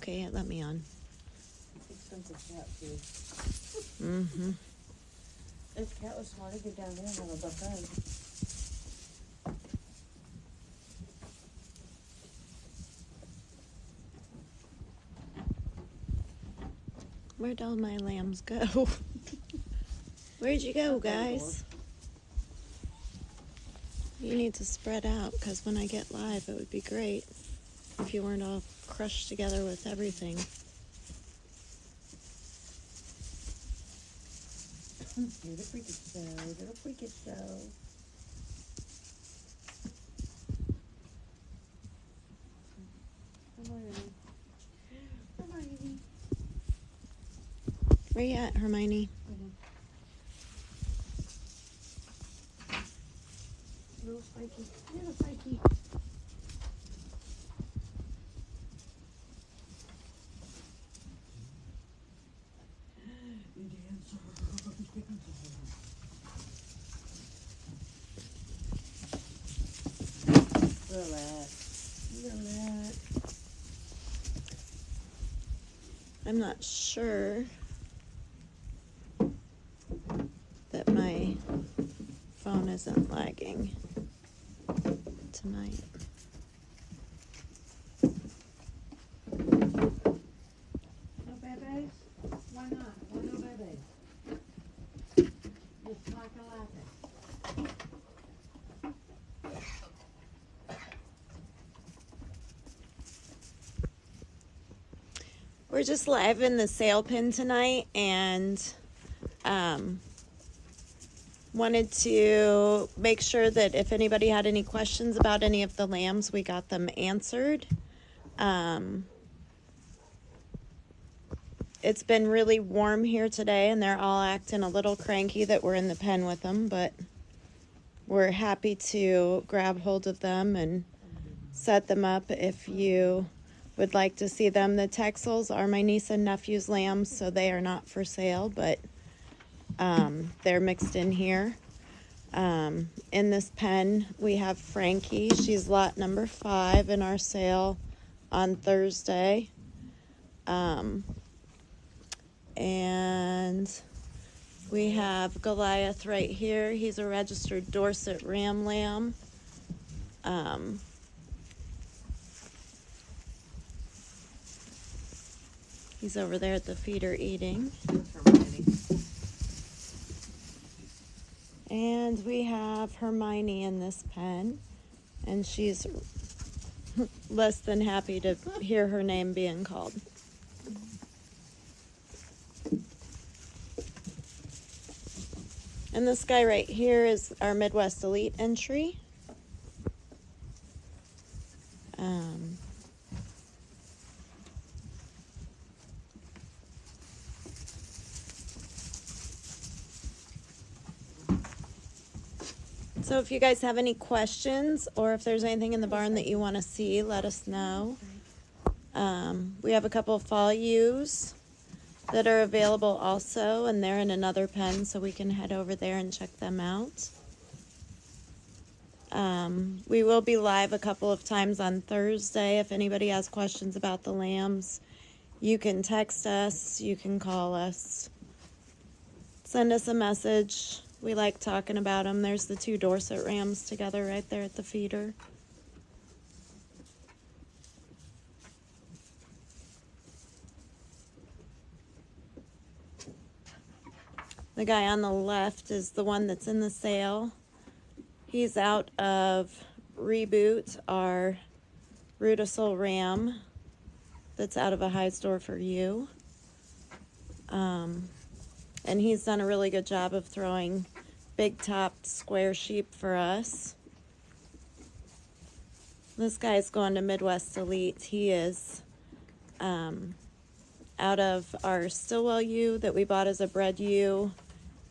Okay, let me on. Expensive cat food. Mm-hmm. If Cat was smart, he'd get down there and have a buffet. Where'd all my lambs go? Where'd you go, guys? You need to spread out, because when I get live, it would be great if you weren't all crushed together with everything. Do the freaky show, do the freaky show. Hermione. Where you at, Hermione? Little spiky, little spiky. You dancer, you dancer. Relax, relax. I'm not sure that my phone isn't lagging tonight. No bebes? Why not? Why no bebes? Just like a latte. We're just live in the sale pin tonight, and wanted to make sure that if anybody had any questions about any of the lambs, we got them answered. It's been really warm here today, and they're all acting a little cranky that we're in the pen with them, but we're happy to grab hold of them and set them up if you would like to see them. The Texels are my niece and nephew's lambs, so they are not for sale, but they're mixed in here. In this pen, we have Frankie. She's lot number 5 in our sale on Thursday. And we have Goliath right here. He's a registered Dorset Ram lamb. He's over there at the feeder eating. And we have Hermione in this pen, and she's less than happy to hear her name being called. And this guy right here is our Midwest Elite entry. So if you guys have any questions, or if there's anything in the barn that you want to see, let us know. We have a couple of fall ewes that are available also, and they're in another pen, so we can head over there and check them out. We will be live a couple of times on Thursday. If anybody has questions about the lambs, you can text us, you can call us, send us a message. We like talking about them. There's the 2 Dorset Rams together right there at the feeder. The guy on the left is the one that's in the sale. He's out of Reboot, our Rudisol Ram that's out of a high store for you. And he's done a really good job of throwing big-topped square sheep for us. This guy's going to Midwest Elite. He is out of our Stillwell ewe that we bought as a bred ewe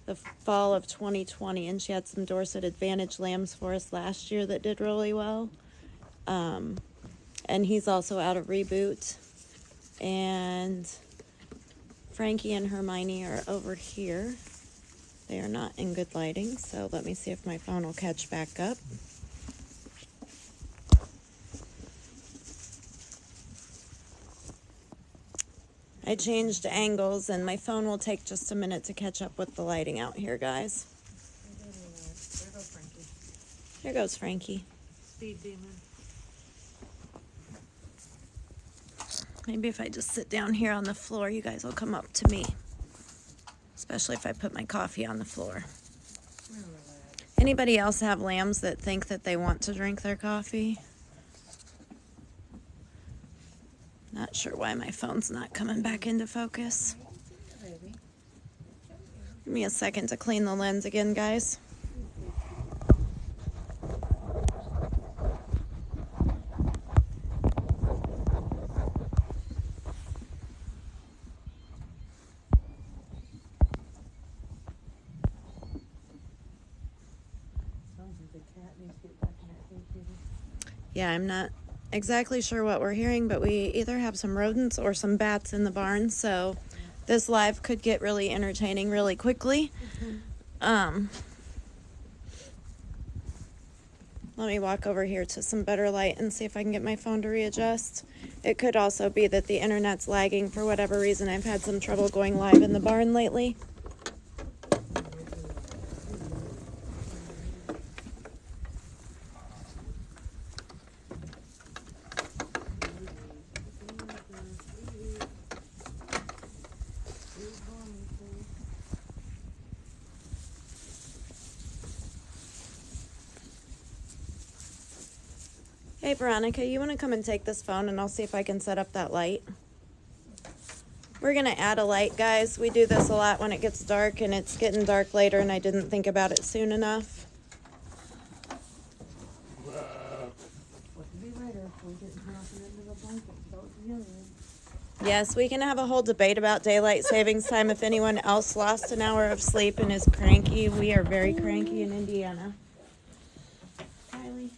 the fall of 2020, and she had some Dorset Advantage lambs for us last year that did really well. And he's also out of Reboot. And Frankie and Hermione are over here. They are not in good lighting, so let me see if my phone will catch back up. I changed angles, and my phone will take just a minute to catch up with the lighting out here, guys. There goes Frankie. Here goes Frankie. Speed demon. Maybe if I just sit down here on the floor, you guys will come up to me. Especially if I put my coffee on the floor. Anybody else have lambs that think that they want to drink their coffee? Not sure why my phone's not coming back into focus. Baby. Give me a second to clean the lens again, guys. Sounds like the cat needs to get back in that cage, baby. Yeah, I'm not exactly sure what we're hearing, but we either have some rodents or some bats in the barn, so this live could get really entertaining really quickly. Let me walk over here to some better light and see if I can get my phone to readjust. It could also be that the internet's lagging for whatever reason. I've had some trouble going live in the barn lately. Hey, Veronica, you want to come and take this phone and I'll see if I can set up that light? We're going to add a light, guys. We do this a lot when it gets dark, and it's getting dark later, and I didn't think about it soon enough. What to be later? We're getting nothing into the blanket. Start with the other one. Yes, we can have a whole debate about daylight savings time. If anyone else lost an hour of sleep and is cranky, we are very cranky in Indiana. Kylie.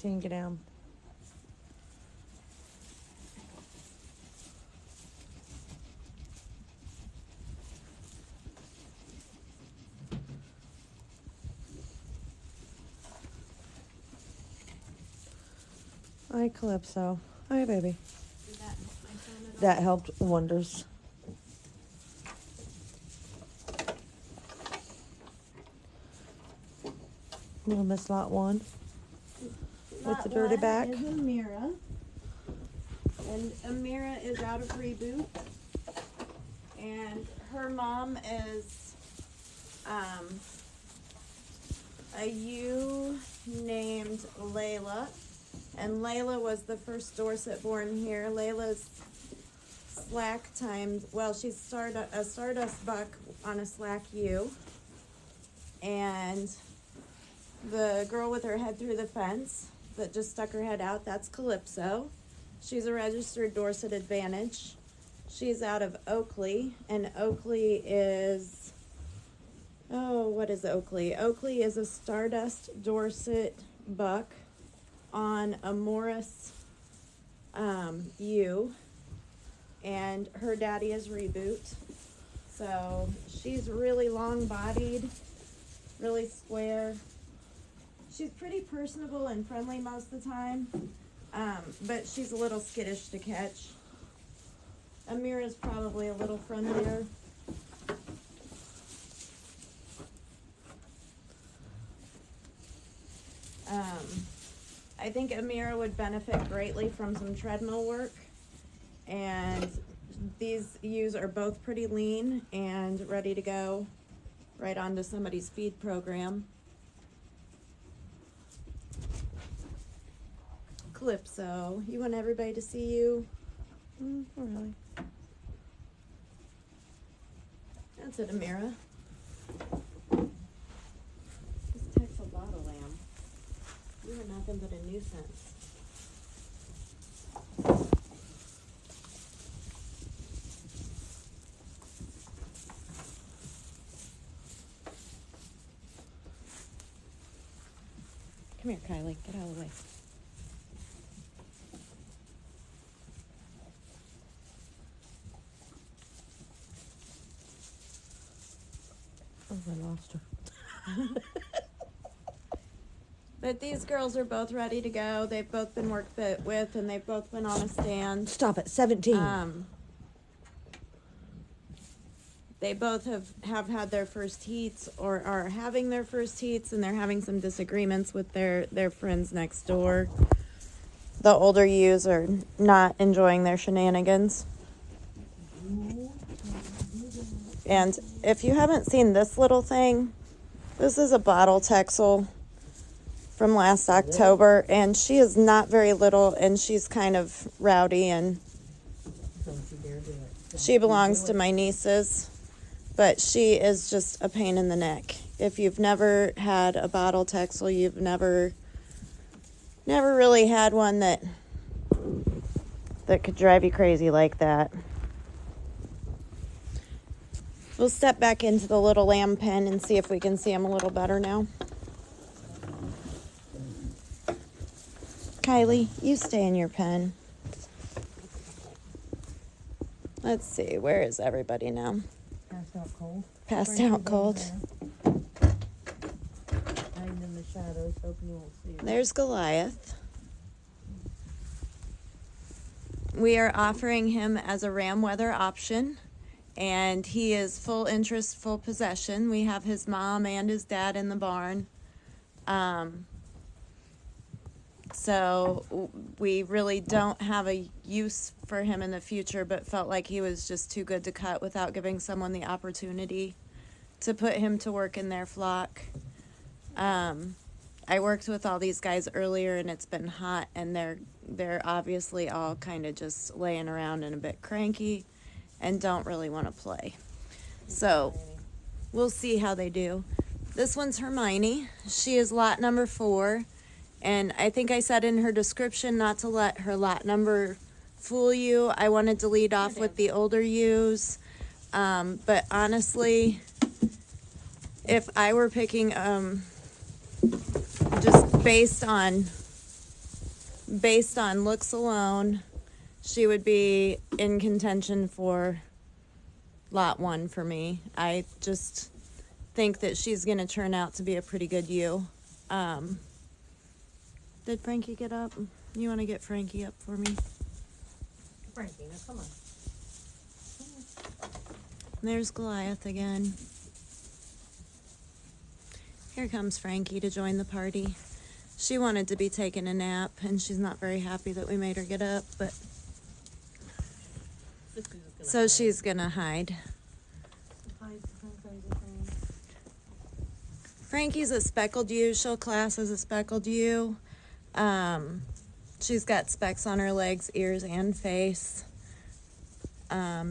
Get down. Hi, Calypso. Hi, baby. That helped wonders. Little Miss Lot 1. With the dirty back. Is Amira. And Amira is out of reboot. And her mom is a ewe named Layla. And Layla was the first Dorset born here. Layla's slack timed, well, she's a Stardust buck on a slack ewe. And the girl with her head through the fence that just stuck her head out, that's Calypso. She's a registered Dorset Advantage. She's out of Oakley, and Oakley is, what is Oakley? Oakley is a Stardust Dorset buck on a Morris ewe, and her daddy is Reboot. So she's really long-bodied, really square. She's pretty personable and friendly most of the time, but she's a little skittish to catch. Amira's probably a little friendlier. I think Amira would benefit greatly from some treadmill work, and these ewes are both pretty lean and ready to go right onto somebody's feed program. Calypso, you want everybody to see you? Not really. That's it, Amira. This takes a lot of lamb. You are nothing but a nuisance. Come here, Kylie. Get out of the way. lost her. But these girls are both ready to go. They've both been worked with, and they've both been on a stand. Stop it. 17. They both have had their first heats or are having their first heats, and they're having some disagreements with their friends next door. The older ewes are not enjoying their shenanigans. And if you haven't seen this little thing, this is a bottle Texel from last October, and she is not very little, and she's kind of rowdy, and Don't you dare do it. Don't she you belongs do to it. my nieces, but she is just a pain in the neck. If you've never had a bottle Texel, you've never really had one that could drive you crazy like that. We'll step back into the little lamb pen and see if we can see them a little better now. Kylie, you stay in your pen. Let's see, where is everybody now? Passed out cold. Passed Frankie's out over cold. there. Hiding in the shadows, hoping you won't see her. There's Goliath. We are offering him as a ram weather option, and he is full interest, full possession. We have his mom and his dad in the barn. So we really don't have a use for him in the future, but felt like he was just too good to cut without giving someone the opportunity to put him to work in their flock. I worked with all these guys earlier, and it's been hot, and they're obviously all kind of just laying around and a bit cranky and don't really want to play. So we'll see how they do. This one's Hermione. She is lot number 4. And I think I said in her description not to let her lot number fool you. I wanted to lead off with the older ewes. But honestly, if I were picking just based on looks alone, she would be in contention for lot 1 for me. I just think that she's going to turn out to be a pretty good ewe. Did Frankie get up? You want to get Frankie up for me? Frankie, now come on. There's Goliath again. Here comes Frankie to join the party. She wanted to be taking a nap, and she's not very happy that we made her get up, but so she's gonna hide. Frankie's a speckled ewe. She'll class as a speckled ewe. She's got specks on her legs, ears, and face.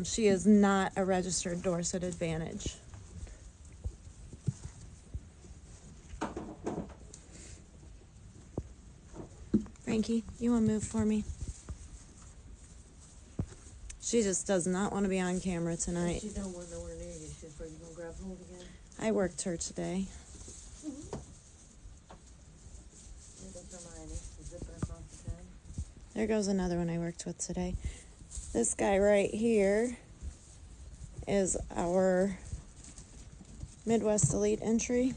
She is not a registered Dorset Advantage. Frankie, you want to move for me? She just does not want to be on camera tonight. She don't want nowhere near you. She's afraid you're gonna grab hold again. I worked her today. There goes Hermione, zipping across the pen. There goes another one I worked with today. This guy right here is our Midwest Elite entry.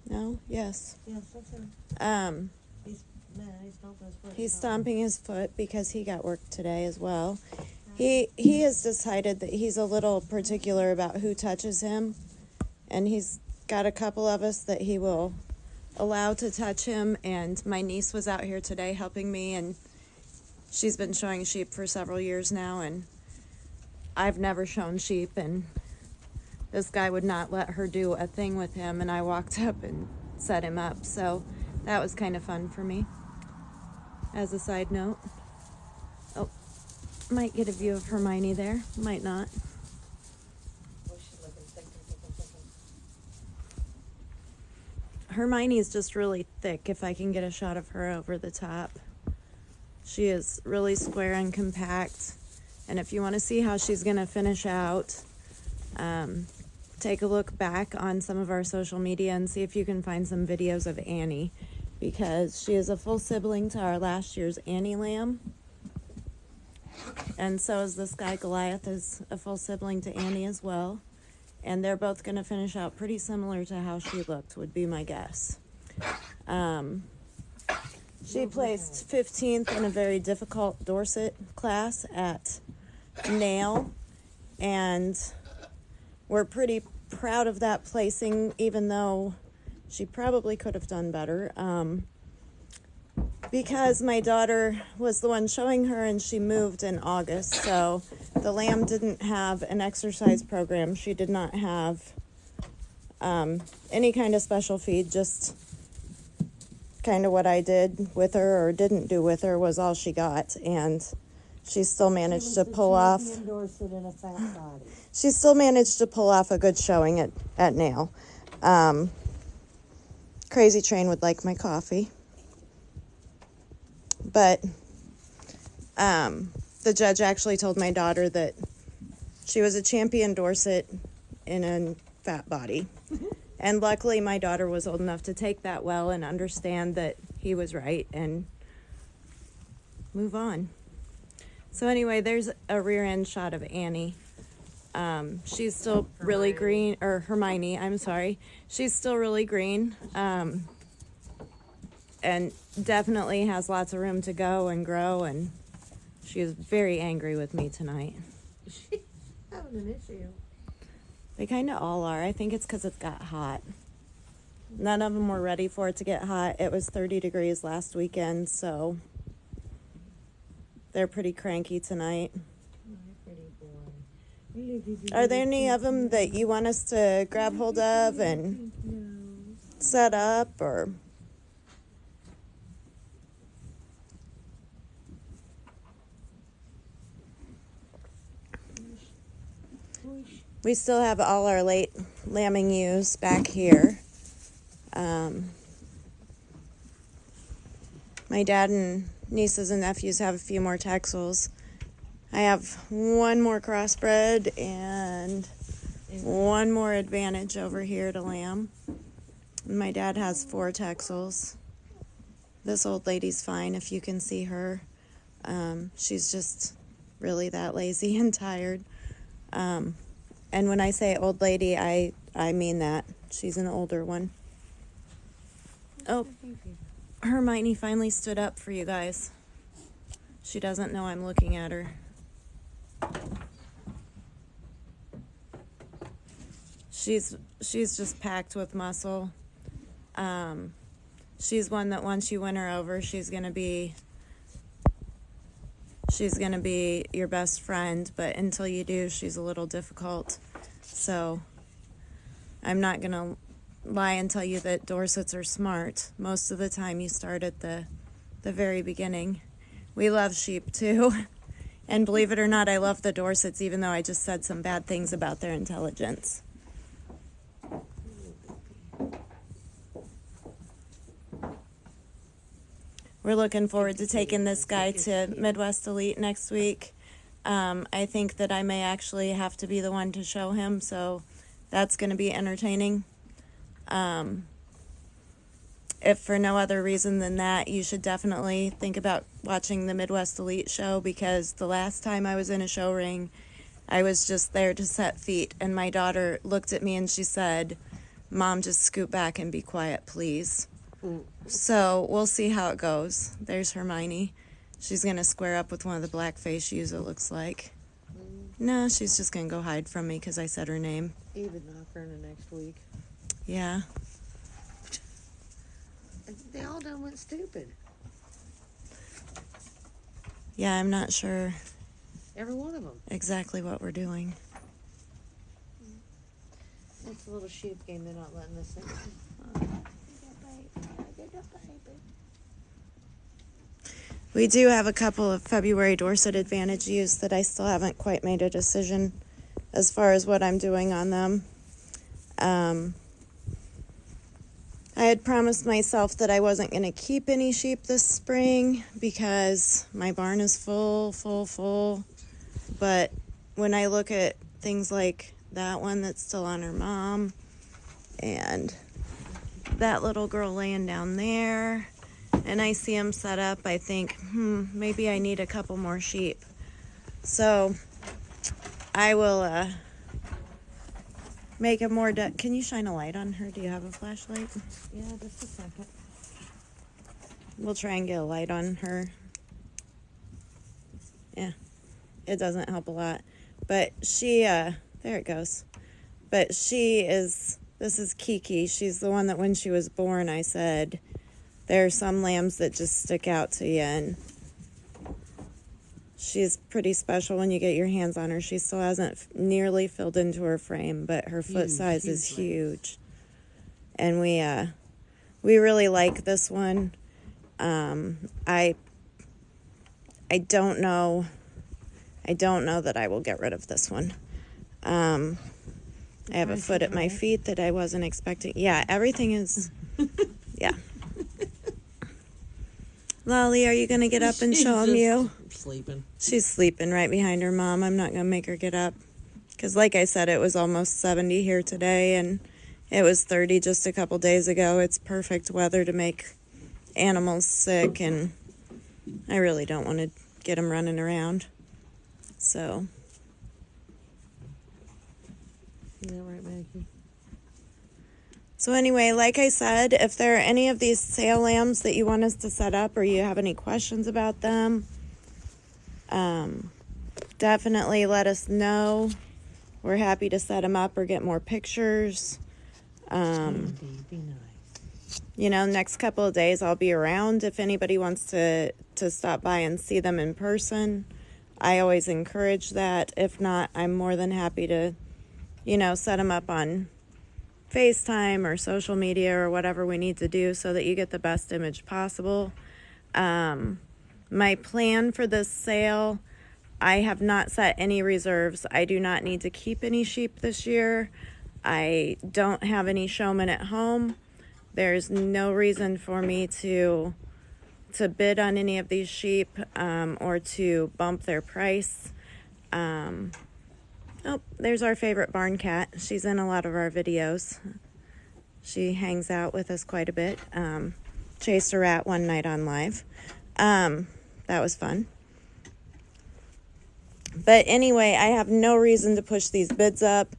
No? Yes. Yes, that's her. He's stomping his foot. He's stomping his foot because he got work today as well. He has decided that he's a little particular about who touches him, and he's got a couple of us that he will allow to touch him. And my niece was out here today helping me, and she's been showing sheep for several years now, and I've never shown sheep, and this guy would not let her do a thing with him, and I walked up and set him up, so that was kind of fun for me. As a side note, oh, might get a view of Hermione there, might not. Oh, she's looking thick. Hermione's just really thick, if I can get a shot of her over the top. She is really square and compact, and if you want to see how she's going to finish out, take a look back on some of our social media and see if you can find some videos of Annie, because she is a full sibling to our last year's Annie lamb. And so is this guy Goliath, is a full sibling to Annie as well. and they're both going to finish out pretty similar to how she looked, would be my guess. She placed 15th in a very difficult Dorset class at Nail, and we're pretty proud of that placing, even though she probably could have done better. Because my daughter was the one showing her and she moved in August, so the lamb didn't have an exercise program. She did not have any kind of special feed, just kind of what I did with her or didn't do with her was all she got, and she still managed to pull off. Dorset in a fat body. She still managed to pull off a good showing at Nail. Crazy Train would like my coffee. But the judge actually told my daughter that she was a champion Dorset in a fat body. And luckily my daughter was old enough to take that well and understand that he was right and move on. So anyway, there's a rear end shot of Annie. She's still really green, or Hermione, I'm sorry. She's still really green. And definitely has lots of room to go and grow, and she is very angry with me tonight. She's having an issue. They kind of all are. I think it's because it got hot. None of them were ready for it to get hot. It was 30 degrees last weekend, so they're pretty cranky tonight. Are there any of them that you want us to grab hold of and set up, or... We still have all our late lambing ewes back here. My dad and nieces and nephews have a few more Texels. I have one more crossbred and one more Advantage over here to lamb. My dad has 4 Texels. This old lady's fine if you can see her. She's just really that lazy and tired. And when I say old lady, I mean that. She's an older one. Oh, Hermione finally stood up for you guys. She doesn't know I'm looking at her. She's just packed with muscle. She's one that once you win her over, she's gonna be your best friend, but until you do, she's a little difficult. So I'm not gonna lie and tell you that Dorsets are smart. Most of the time you start at the very beginning. We love sheep too. And believe it or not, I love the Dorsets, even though I just said some bad things about their intelligence. We're looking forward to taking this guy to Midwest Elite next week. I think that I may actually have to be the one to show him, so that's going to be entertaining. If for no other reason than that, you should definitely think about watching the Midwest Elite show, because the last time I was in a show ring, I was just there to set feet, and my daughter looked at me and she said, "Mom, just scoot back and be quiet, please." So we'll see how it goes. There's Hermione. She's going to square up with one of the blackface ewes, it looks like. No, she's just going to go hide from me because I said her name. Even knock her in the next week. Yeah. They all done went stupid. Yeah, I'm not sure Every one of them. exactly what we're doing. It's a little sheep game they're not letting us in. We do have a couple of February Dorset Advantage ewes that I still haven't quite made a decision as far as what I'm doing on them. I had promised myself that I wasn't going to keep any sheep this spring because my barn is full. But when I look at things like that one that's still on her mom and that little girl laying down there, and I see them set up, I think, maybe I need a couple more sheep. So I will make it more. Can you shine a light on her? Do you have a flashlight? Yeah, just a second. We'll try and get a light on her. Yeah, it doesn't help a lot. But she, there it goes. But this is Kiki. She's the one that when she was born, I said, there are some lambs that just stick out to you. And she's pretty special when you get your hands on her. She still hasn't nearly filled into her frame, but her foot size is huge. And we really like this one. I don't know that I will get rid of this one. I have a foot at my feet that I wasn't expecting. Yeah, everything is, yeah. Lolly, are you going to get up and show them you? Sleeping. She's sleeping right behind her mom. I'm not going to make her get up. Because like I said, it was almost 70 here today, and it was 30 just a couple days ago. It's perfect weather to make animals sick, and I really don't want to get them running around. So. Yeah, right, Maggie. So anyway, like I said, if there are any of these sale lambs that you want us to set up or you have any questions about them, definitely let us know. We're happy to set them up or get more pictures. Be nice. You know, next couple of days I'll be around if anybody wants to stop by and see them in person. I always encourage that. If not, I'm more than happy to, set them up on FaceTime or social media or whatever we need to do so that you get the best image possible. My plan for this sale, I have not set any reserves. I do not need to keep any sheep this year. I don't have any showmen at home. There's no reason for me to bid on any of these sheep or to bump their price. Oh, there's our favorite barn cat. She's in a lot of our videos. She hangs out with us quite a bit. Chased a rat one night on live. That was fun. But anyway, I have no reason to push these bids up.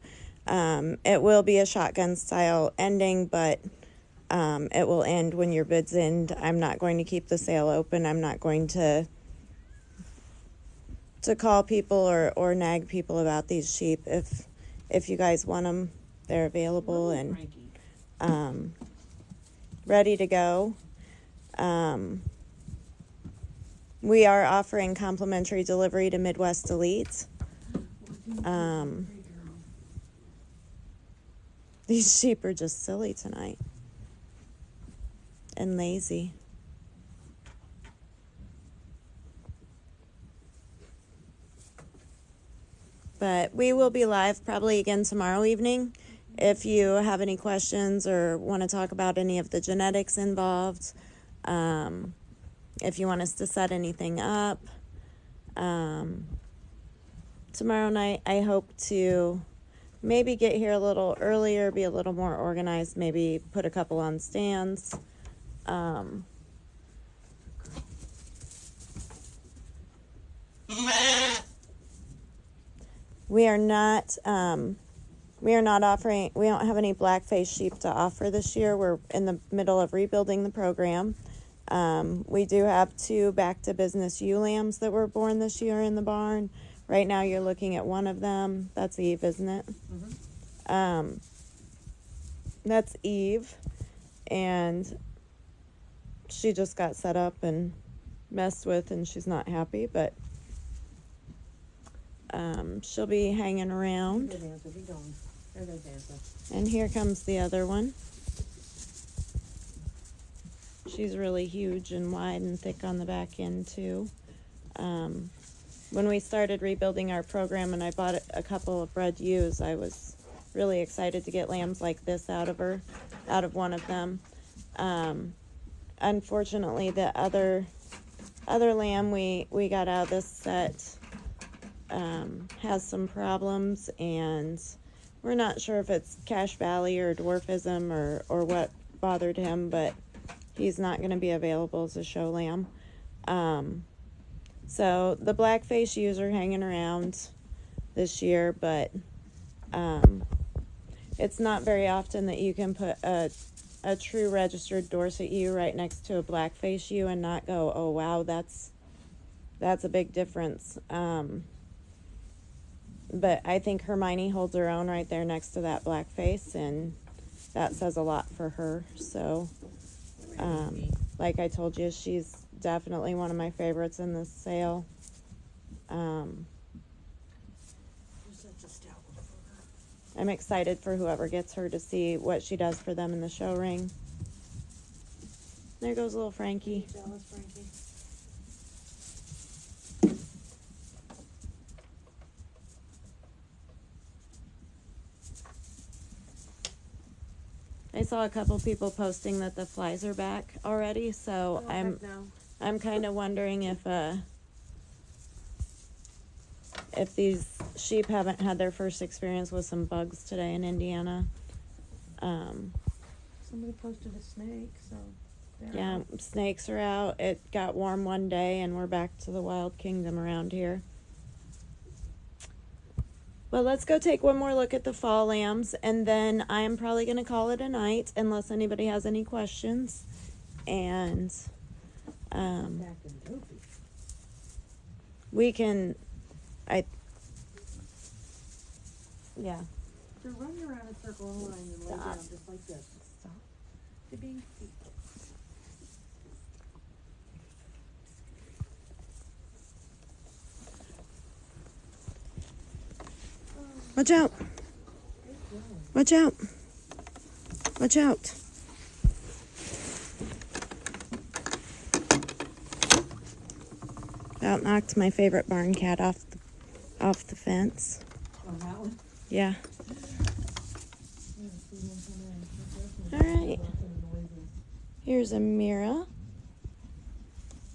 It will be a shotgun style ending, but it will end when your bids end. I'm not going to keep the sale open. I'm not going to call people or nag people about these sheep. If you guys want them, they're available and ready to go. We are offering complimentary delivery to Midwest Elite. These sheep are just silly tonight and lazy. But we will be live probably again tomorrow evening. If you have any questions or want to talk about any of the genetics involved, if you want us to set anything up, tomorrow night I hope to maybe get here a little earlier, be a little more organized, maybe put a couple on stands. We are not offering, we don't have any black-faced sheep to offer this year. We're in the middle of rebuilding the program. We do have 2 back-to-business ewe lambs that were born this year in the barn. Right now you're looking at one of them. That's Eve, isn't it? Mm-hmm. That's Eve. And she just got set up and messed with, and she's not happy, but she'll be hanging around. And here comes the other one. She's really huge and wide and thick on the back end too. When we started rebuilding our program and I bought a couple of bred ewes, I was really excited to get lambs like this out of one of them. Unfortunately, the other lamb we got out of this set has some problems, and we're not sure if it's Cache Valley or dwarfism or what bothered him, but he's not going to be available as a show lamb. So the black-faced ewes are hanging around this year, but it's not very often that you can put a true registered Dorset ewe right next to a blackface ewe and not go, oh wow, that's a big difference. But I think Hermione holds her own right there next to that blackface, and that says a lot for her. So, like I told you, she's definitely one of my favorites in this sale. I'm excited for whoever gets her to see what she does for them in the show ring. There goes little Frankie. Jealous, Frankie. I saw a couple people posting that the flies are back already, so I'm kind of wondering if these sheep haven't had their first experience with some bugs today in Indiana. Somebody posted a snake, so. Yeah, snakes are out. It got warm one day, and we're back to the wild kingdom around here. Well, let's go take one more look at the fall lambs, and then I'm probably going to call it a night unless anybody has any questions. And we can, yeah. So run around a circle in a line and lay down just like this. Stop. You're being cute. Watch out. Watch out. Watch out. About knocked my favorite barn cat off the fence. Oh, that one? Yeah. All right. Here's Amira.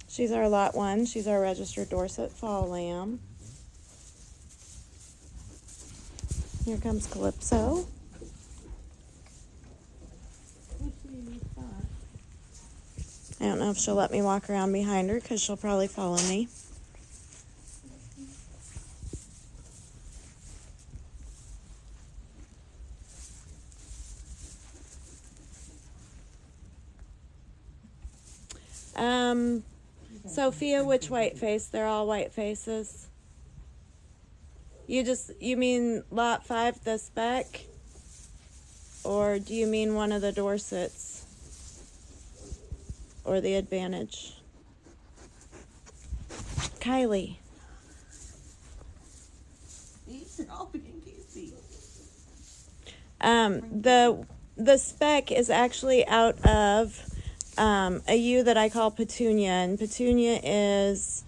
She's our lot 1. She's our registered Dorset fall lamb. Here comes Calypso. I don't know if she'll let me walk around behind her because she'll probably follow me. Sophia, which white face? They're all white faces. You mean lot 5, the spec? Or do you mean one of the Dorsets? Or the Advantage? Kylie. These are all being cutesy. The spec is actually out of a ewe that I call Petunia, and Petunia is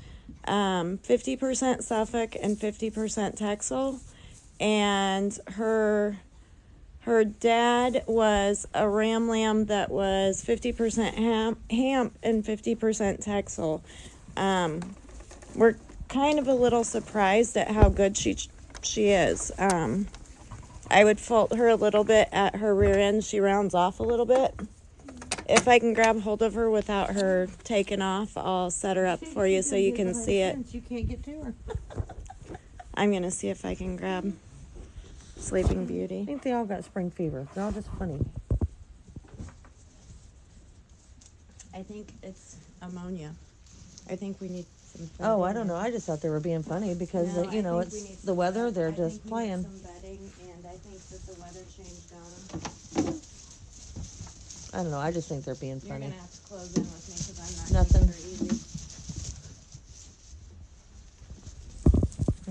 50% Suffolk and 50% Texel, and her dad was a ram lamb that was 50% Hamp and 50% Texel. We're kind of a little surprised at how good she is. I would fault her a little bit at her rear end. She rounds off a little bit. If I can grab hold of her without her taking off, I'll set her up for you so you can see it. You can't get to her. I'm going to see if I can grab Sleeping Beauty. I think they all got spring fever. They're all just funny. I think it's ammonia. I think we need some bedding. Oh, I don't know. I just thought they were being funny because, No, you know, I think we it's need the some weather. bed- They're I just think we playing. need some bedding, and I think that the weather changed on them. I don't know. I just think they're being You're funny. going to have to close in with me because I'm not Nothing. super easy.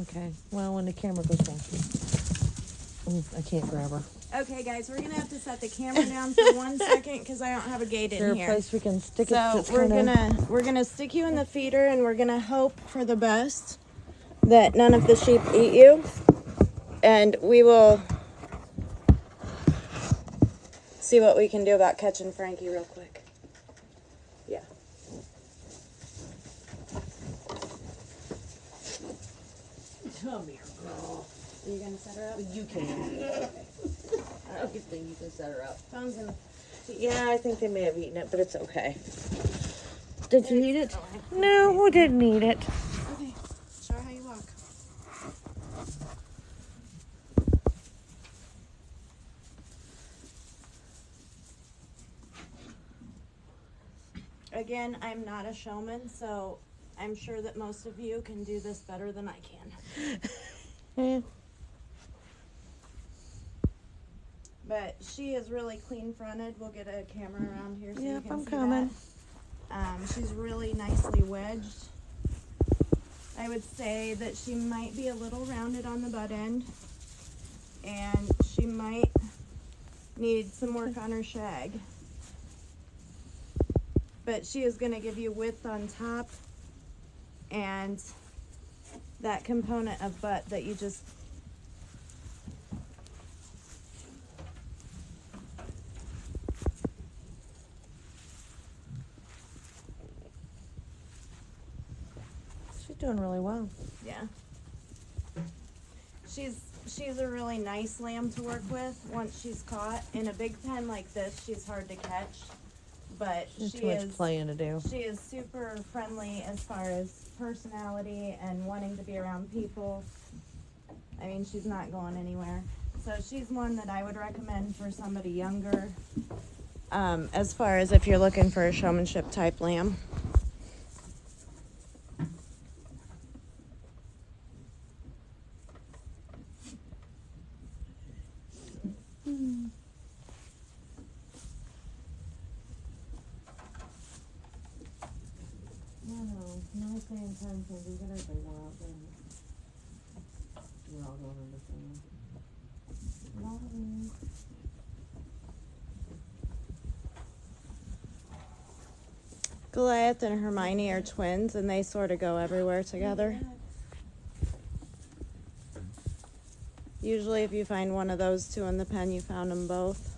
Okay. Well, when the camera goes back, I can't grab her. Okay, guys, we're going to have to set the camera down for 1 second because I don't have a gate Is there in a here. place we can stick it? So that's we're kinda- gonna stick you in the feeder, and we're gonna hope for the best that none of the sheep eat you, and we will see what we can do about catching Frankie real quick. Yeah. Come here, girl. Are you gonna set her up? You can. I don't think you can set her up. Phone's in the Yeah, I think they may have eaten it, but it's okay. Did you eat it? No, we didn't eat it. Okay. Show her how you walk. Again, I'm not a showman, so I'm sure that most of you can do this better than I can. Yeah. But she is really clean fronted. We'll get a camera around here so you Yep, can I'm see coming. that. She's really nicely wedged. I would say that she might be a little rounded on the butt end, and she might need some work on her shag. But she is going to give you width on top and that component of butt that you just She's doing really well. yeah. She's a really nice lamb to work with once she's caught. In a big pen like this, she's hard to catch, but There's she too much is playing to do. she is super friendly as far as personality and wanting to be around people. I mean, she's not going anywhere. So she's one that I would recommend for somebody younger. As far as if you're looking for a showmanship type lamb. No paying attention. We got everybody more out there. We're all going on the phone. Goliath and Hermione are twins, and they sort of go everywhere together. Usually if you find one of those two in the pen, you found them both.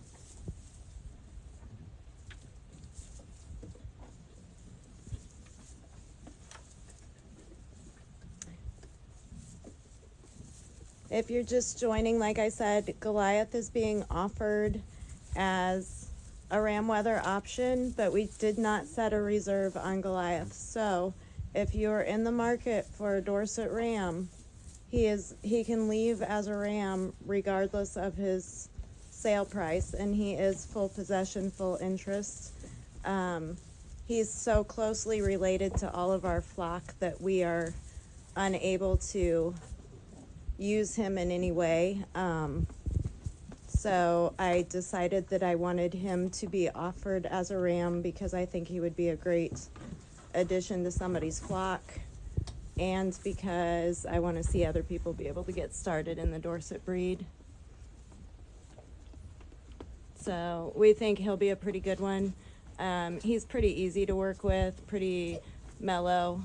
If you're just joining, like I said, Goliath is being offered as a ram weather option, but we did not set a reserve on Goliath. So if you're in the market for a Dorset ram, he can leave as a ram regardless of his sale price, and he is full possession, full interest. He's so closely related to all of our flock that we are unable to use him in any way. So I decided that I wanted him to be offered as a ram because I think he would be a great addition to somebody's flock, and because I want to see other people be able to get started in the Dorset breed. So we think he'll be a pretty good one. He's pretty easy to work with, pretty mellow.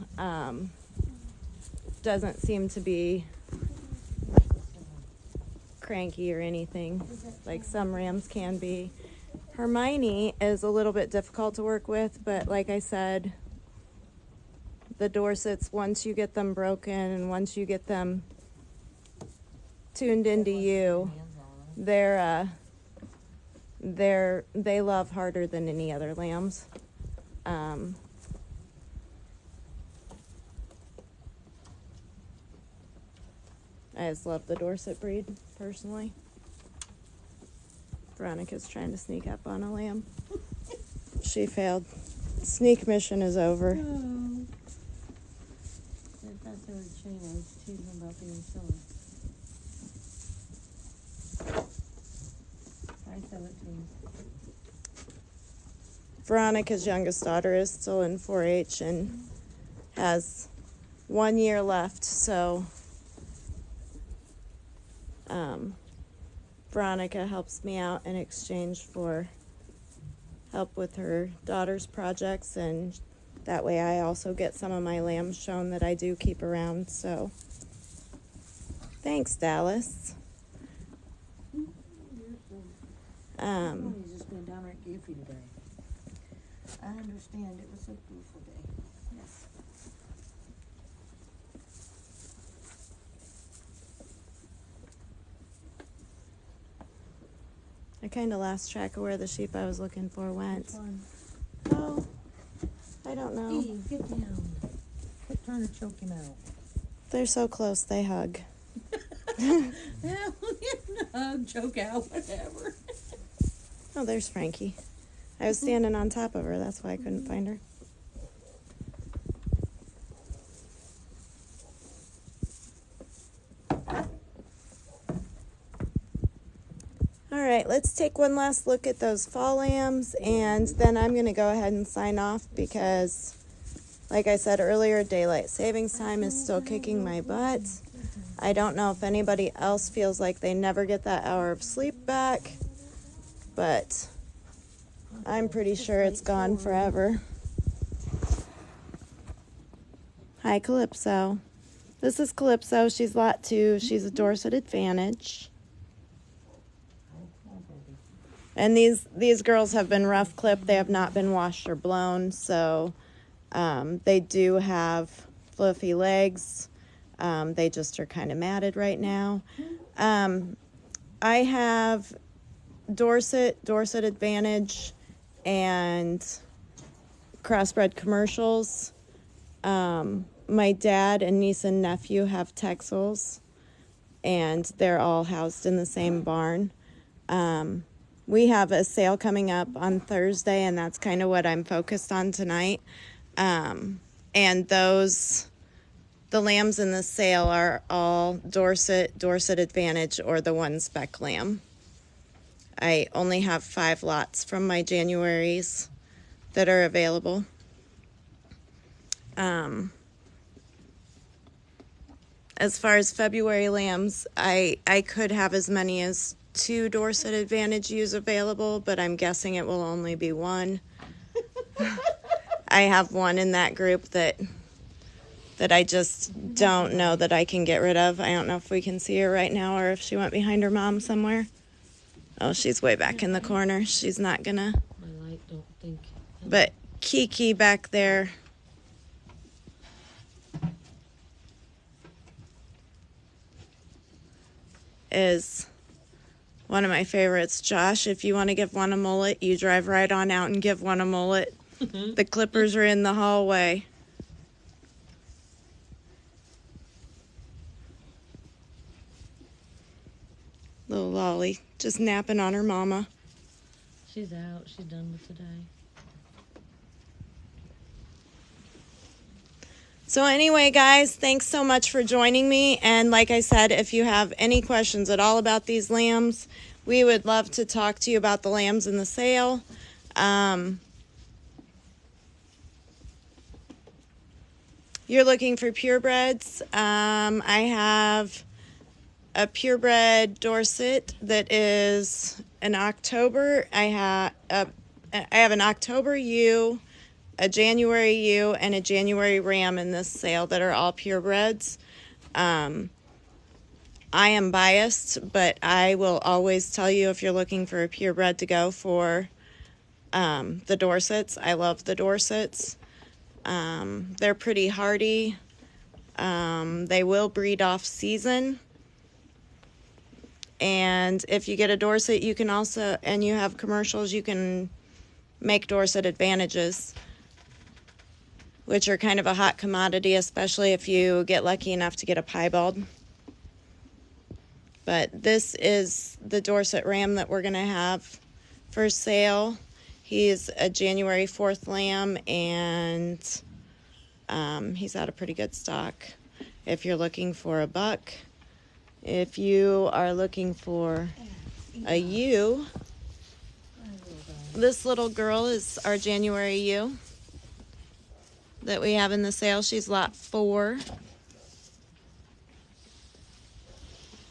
Doesn't seem to be cranky or anything like some rams can be. Hermione is a little bit difficult to work with, but like I said, the Dorsets, once you get them broken and once you get them tuned into you, they love harder than any other lambs. I just love the Dorset breed, personally. Veronica's trying to sneak up on a lamb. She failed. Sneak mission is over. Oh. I thought they were chain. I was teasing about being silly. 517. Veronica's youngest daughter is still in 4-H and has 1 year left, so Veronica helps me out in exchange for help with her daughter's projects, and that way I also get some of my lambs shown that I do keep around. So thanks, Dallas. He's just been downright goofy today. I understand. It was a beautiful day. Yes. I kind of lost track of where the sheep I was looking for went. Fun. Oh, I don't know. Eve, get down. Quit trying to choke him out. They're so close, they hug. Hug, choke out, whatever. Oh, there's Frankie. I was standing on top of her, that's why I couldn't find her. right, let's take one last look at those fall lambs, and then I'm going to go ahead and sign off because, like I said earlier, daylight savings time is still kicking my butt. I don't know if anybody else feels like they never get that hour of sleep back, but I'm pretty sure it's gone forever. Hi, Calypso. This is Calypso. She's lot 2. She's a Dorset Advantage. And these girls have been rough clipped. They have not been washed or blown, so they do have fluffy legs. They just are kind of matted right now. I have Dorset Advantage, and crossbred commercials. My dad and niece and nephew have Texels, and they're all housed in the same barn. We have a sale coming up on Thursday, and that's kind of what I'm focused on tonight. And the lambs in the sale are all Dorset Advantage, or the one spec lamb. I only have 5 lots from my Januaries that are available. As far as February lambs, I could have as many as 2 Dorset Advantage ewes available, but I'm guessing it will only be 1. I have one in that group that I just don't know that I can get rid of. I don't know if we can see her right now or if she went behind her mom somewhere. Oh, she's way back in the corner. She's not gonna. My light don't think. But Kiki back there is one of my favorites. Josh, if you want to give one a mullet, you drive right on out and give one a mullet. The clippers are in the hallway. Little Lolly, just napping on her mama. She's out. She's done with today. So anyway, guys, thanks so much for joining me. And like I said, if you have any questions at all about these lambs, we would love to talk to you about the lambs in the sale. You're looking for purebreds. I have a purebred Dorset that is an October. I have an October ewe, a January ewe, and a January ram in this sale that are all purebreds. I am biased, but I will always tell you if you're looking for a purebred to go for the Dorsets. I love the Dorsets. They're pretty hardy. They will breed off season. And if you get a Dorset, you can also, and you have commercials, you can make Dorset Advantages, which are kind of a hot commodity, especially if you get lucky enough to get a piebald. But this is the Dorset ram that we're going to have for sale. He's a January 4th lamb, and he's out of pretty good stock. If you're looking for a buck, if you are looking for a ewe, this little girl is our January ewe that we have in the sale. She's lot 4.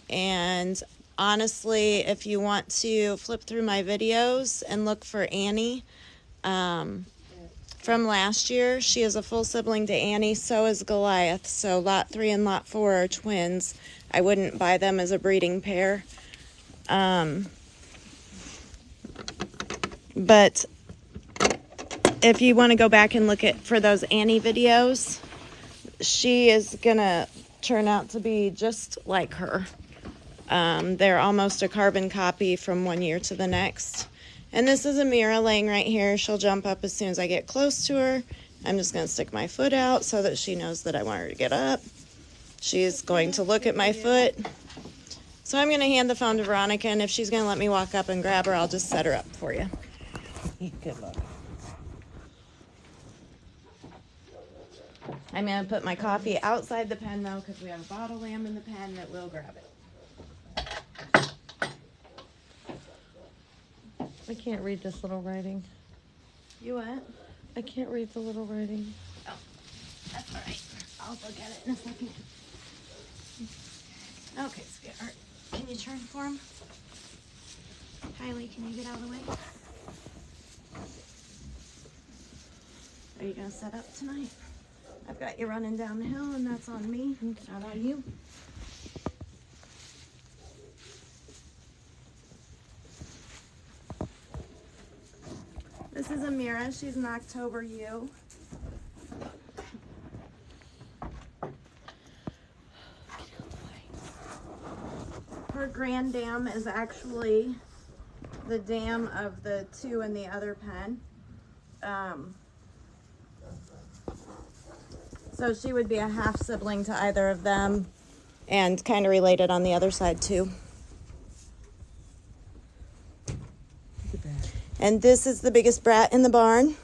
And honestly, if you want to flip through my videos and look for Annie from last year, she is a full sibling to Annie. So is Goliath. So lot 3 and lot 4 are twins. I wouldn't buy them as a breeding pair. But if you want to go back and look for those Annie videos, she is going to turn out to be just like her. They're almost a carbon copy from one year to the next. And this is Amira laying right here. She'll jump up as soon as I get close to her. I'm just going to stick my foot out so that she knows that I want her to get up. She's going to look at my foot. So I'm going to hand the phone to Veronica, and if she's going to let me walk up and grab her, I'll just set her up for you. Good luck. I'm going to put my coffee outside the pen, though, because we have a bottle lamb in the pen that will grab it. I can't read this little writing. You what? I can't read the little writing. Oh, that's all right. I'll look at it in a second. Okay, sweetheart. Can you turn for him? Kylie, can you get out of the way? Are you gonna set up tonight? I've got you running down the hill, and that's on me, not on you. This is Amira. She's an October ewe. Her grand dam is actually the dam of the two in the other pen. So she would be a half sibling to either of them and kind of related on the other side too. And this is the biggest brat in the barn.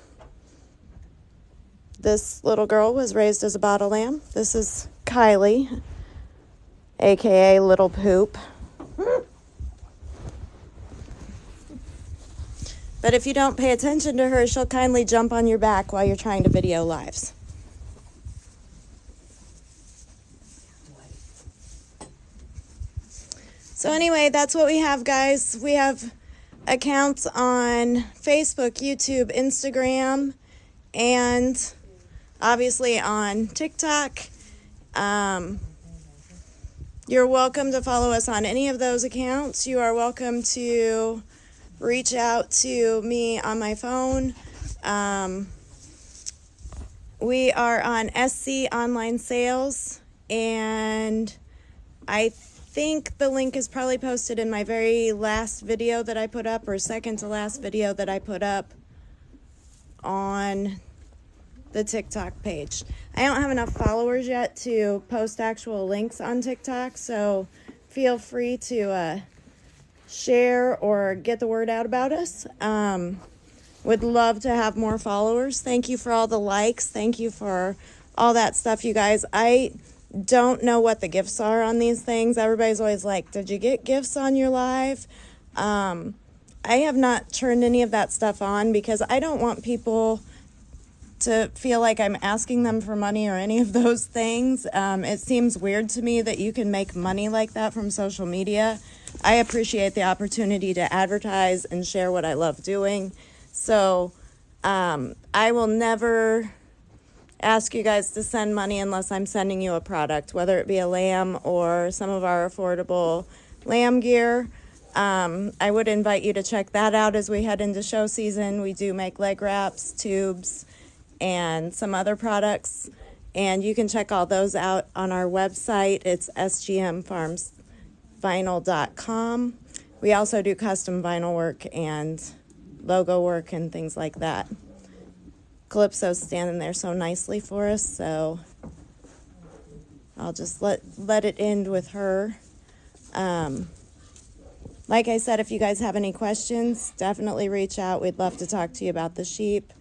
This little girl was raised as a bottle lamb. This is Kylie, aka Little Poop. But if you don't pay attention to her, she'll kindly jump on your back while you're trying to video lives. So anyway, that's what we have, guys. We have accounts on Facebook, YouTube, Instagram, and obviously on TikTok. You're welcome to follow us on any of those accounts. You are welcome to reach out to me on my phone. We are on SC Online Sales, and I think the link is probably posted in my very last video that I put up, or second to last video that I put up on the TikTok page. I don't have enough followers yet to post actual links on TikTok, so feel free to share or get the word out about us. Would love to have more followers. Thank you for all the likes. Thank you for all that stuff, you guys. I don't know what the gifts are on these things. Everybody's always like, did you get gifts on your live? I have not turned any of that stuff on because I don't want people to feel like I'm asking them for money or any of those things. It seems weird to me that you can make money like that from social media. I appreciate the opportunity to advertise and share what I love doing. So I will never ask you guys to send money unless I'm sending you a product, whether it be a lamb or some of our affordable lamb gear. I would invite you to check that out as we head into show season. We do make leg wraps, tubes, and some other products, and you can check all those out on our website. It's sgmfarmsvinyl.com. We also do custom vinyl work and logo work and things like that. Calypso's standing there so nicely for us, so I'll just let it end with her. Like I said, if you guys have any questions, definitely reach out. We'd love to talk to you about the sheep,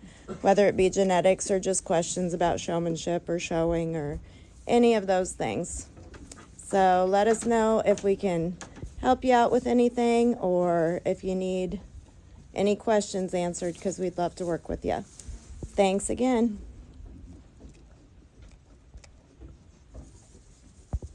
whether it be genetics or just questions about showmanship or showing or any of those things. So let us know if we can help you out with anything or if you need any questions answered, because we'd love to work with you. Thanks again.